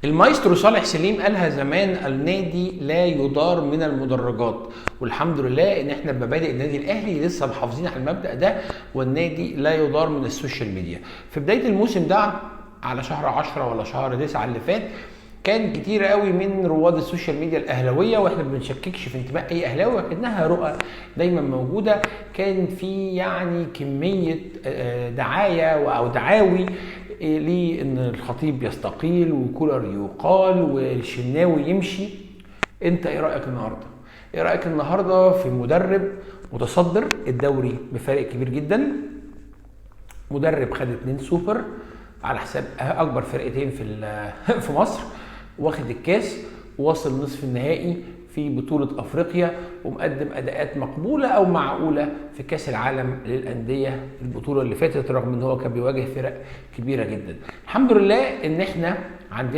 المايسترو صالح سليم قالها زمان: النادي لا يدار من المدرجات. والحمد لله ان احنا بمبادئ النادي الاهلي لسه محافظين على المبدأ ده، والنادي لا يدار من السوشيال ميديا. في بداية الموسم ده على شهر 10 ولا شهر 9 اللي فات، كان كتير قوي من رواد السوشيال ميديا الاهلاويه، واحنا ما بنشككش في انتماء اي اهلاوي ولكنها رؤى دايما موجوده. كان في يعني كميه دعايه او دعاوي لان الخطيب يستقيل وكولر يقال والشناوي يمشي. انت ايه رايك النهارده؟ ايه رايك النهارده في مدرب متصدر الدوري بفارق كبير جدا، مدرب خد 2 سوبر على حساب اكبر فرقتين في مصر، واخد الكاس وواصل نصف النهائي في بطولة افريقيا، ومقدم اداءات مقبولة او معقولة في كاس العالم للاندية البطولة اللي فاتت، رغم ان هو كان بيواجه فرق كبيرة جدا. الحمد لله ان احنا عندنا